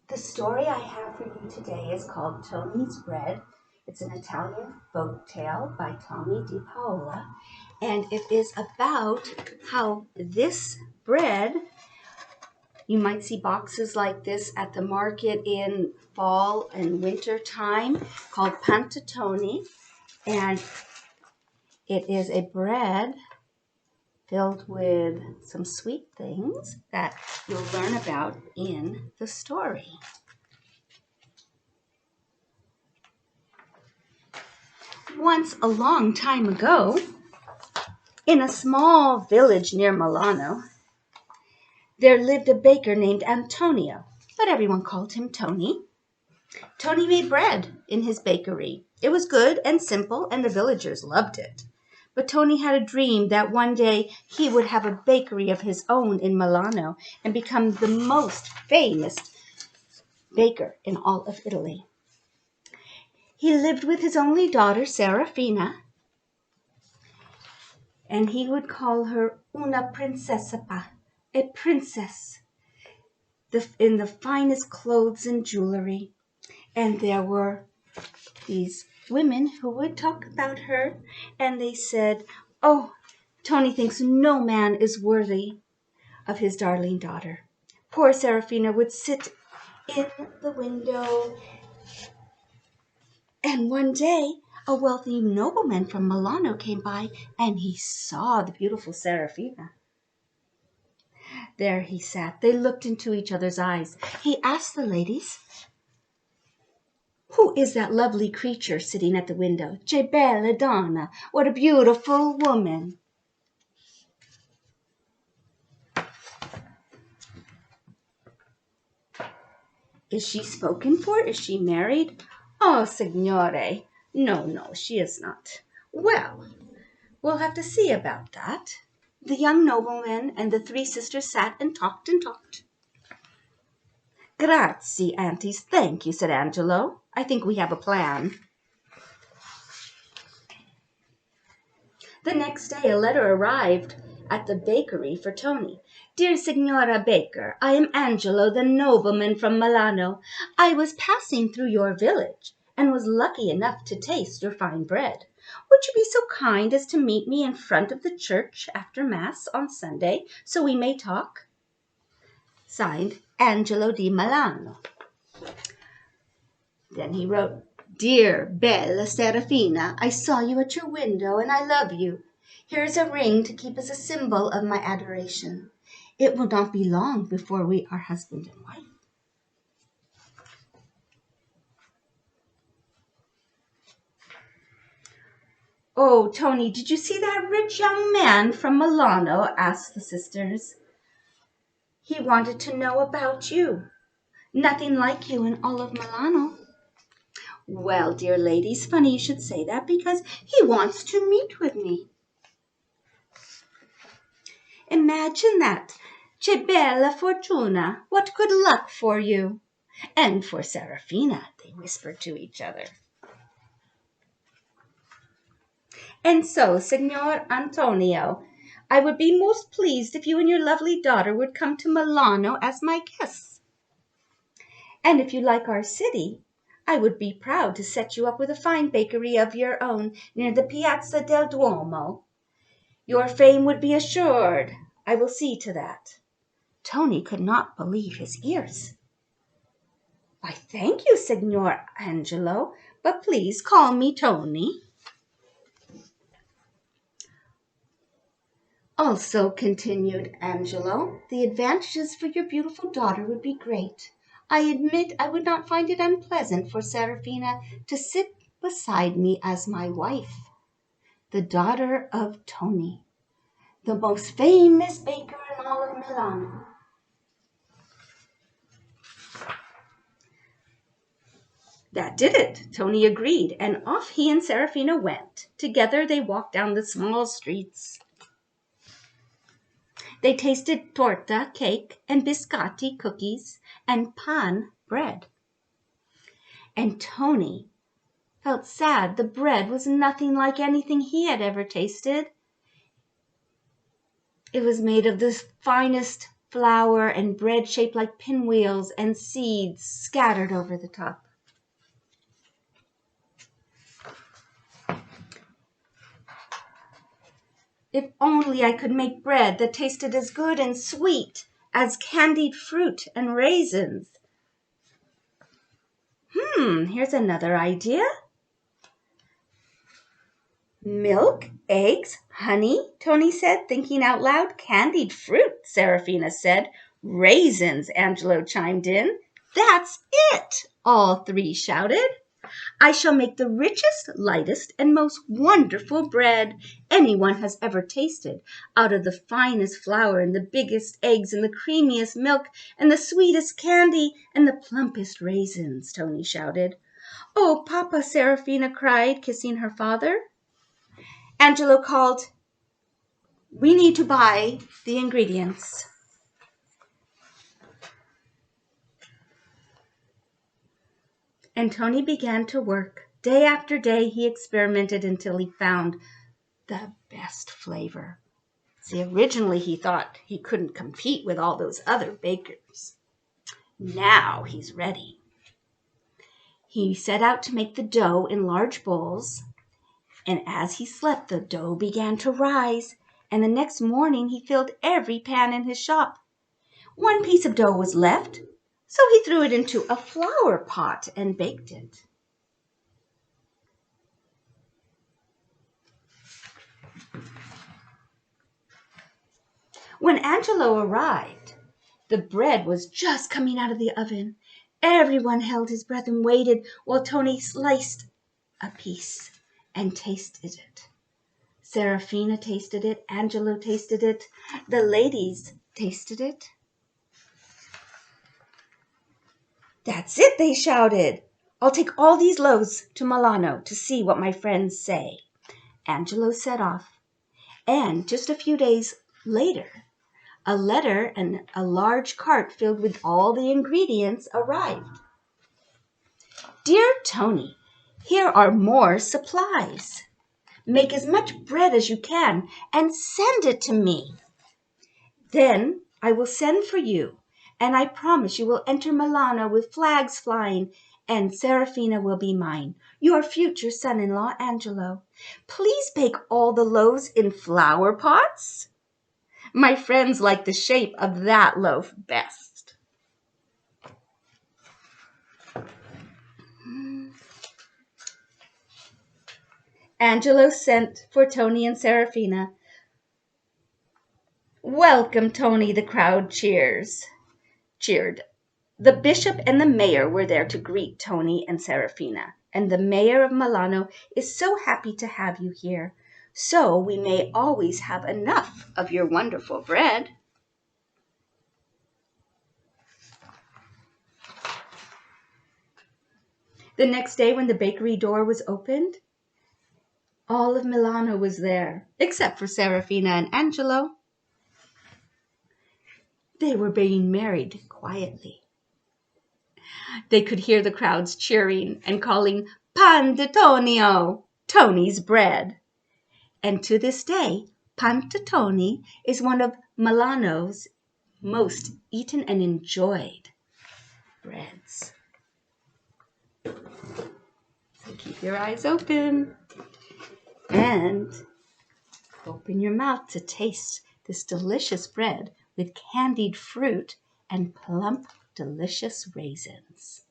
The story I have for you today is called Tomie's Bread. It's an Italian folk tale by Tomie dePaola, and it is about how this bread, you might see boxes like this at the market in fall and winter time, called Panettone, and it is a bread filled with some sweet things that you'll learn about in the story. Once, a long time ago, in a small village near Milano, there lived a baker named Antonio, but everyone called him Tony. Tony made bread in his bakery. It was good and simple, and the villagers loved it. But Tony had a dream that one day he would have a bakery of his own in Milano and become the most famous baker in all of Italy. He lived with his only daughter, Serafina, and he would call her una princesa, a princess, in the finest clothes and jewelry. And there were these women who would talk about her, and they said, "Oh, Tony thinks no man is worthy of his darling daughter." Poor Serafina would sit in the window, and one day a wealthy nobleman from Milano came by, and he saw the beautiful Serafina. There he sat. They looked into each other's eyes. He asked the ladies, "Who is that lovely creature sitting at the window? Che bella donna! What a beautiful woman!" "Is she spoken for? Is she married?" "Oh, signore, no, she is not." "Well, we'll have to see about that." The young nobleman and the three sisters sat and talked and talked. "Grazie, aunties, thank you," said Angelo. "I think we have a plan." The next day a letter arrived at the bakery for Tony. "Dear Signora Baker, I am Angelo, the nobleman from Milano. I was passing through your village and was lucky enough to taste your fine bread. Would you be so kind as to meet me in front of the church after Mass on Sunday so we may talk? Signed, Angelo di Milano." Then he wrote, "Dear bella Serafina, I saw you at your window and I love you. Here is a ring to keep as a symbol of my adoration. It will not be long before we are husband and wife." "Oh, Tony, did you see that rich young man from Milano?" asked the sisters. "He wanted to know about you. Nothing like you in all of Milano." "Well, dear ladies, funny you should say that, because he wants to meet with me." "Imagine that! Che bella fortuna! What good luck for you!" "And for Serafina," they whispered to each other. "And so, Signor Antonio, I would be most pleased if you and your lovely daughter would come to Milano as my guests. And if you like our city, I would be proud to set you up with a fine bakery of your own near the Piazza del Duomo. Your fame would be assured. I will see to that." Tony could not believe his ears. "Why, thank you, Signor Angelo, but please call me Tony." "Also," continued Angelo, "the advantages for your beautiful daughter would be great. I admit I would not find it unpleasant for Serafina to sit beside me as my wife, the daughter of Tony, the most famous baker in all of Milano." That did it. Tony agreed, and off he and Serafina went. Together they walked down the small streets. They tasted torta, cake, and biscotti, cookies, and pan, bread. And Tony felt sad. The bread was nothing like anything he had ever tasted. It was made of the finest flour and bread shaped like pinwheels, and seeds scattered over the top. If only I could make bread that tasted as good and sweet as candied fruit and raisins. Here's another idea. Milk, eggs, honey, Tomie said, thinking out loud. Candied fruit, Serafina said. Raisins, Angelo chimed in. That's it, all three shouted. I shall make the richest, lightest, and most wonderful bread anyone has ever tasted, out of the finest flour and the biggest eggs and the creamiest milk and the sweetest candy and the plumpest raisins, Tomie shouted. Oh, Papa, Serafina cried, kissing her father. Angelo called, we need to buy the ingredients. And Tomie began to work. Day after day, he experimented until he found the best flavor. See, originally he thought he couldn't compete with all those other bakers. Now he's ready. He set out to make the dough in large bowls, and as he slept, the dough began to rise, and the next morning he filled every pan in his shop. One piece of dough was left, so he threw it into a flower pot and baked it. When Angelo arrived, the bread was just coming out of the oven. Everyone held his breath and waited while Tomie sliced a piece and tasted it. Serafina tasted it. Angelo tasted it. The ladies tasted it. That's it, they shouted. I'll take all these loaves to Milano to see what my friends say. Angelo set off, and just a few days later, a letter and a large cart filled with all the ingredients arrived. Dear Tomie, here are more supplies. Make as much bread as you can and send it to me. Then I will send for you, and I promise you will enter Milano with flags flying, and Serafina will be mine, your future son-in-law, Angelo. Please bake all the loaves in flower pots. My friends like the shape of that loaf best. Angelo sent for Tomie and Serafina. Welcome, Tomie, the crowd cheered. The bishop and the mayor were there to greet Tomie and Serafina, and the mayor of Milano is so happy to have you here, so we may always have enough of your wonderful bread. The next day when the bakery door was opened, all of Milano was there, except for Serafina and Angelo. They were being married quietly. They could hear the crowds cheering and calling, Panettone, Tony's bread. And to this day, panettone is one of Milano's most eaten and enjoyed breads. So keep your eyes open and open your mouth to taste this delicious bread with candied fruit and plump, delicious raisins.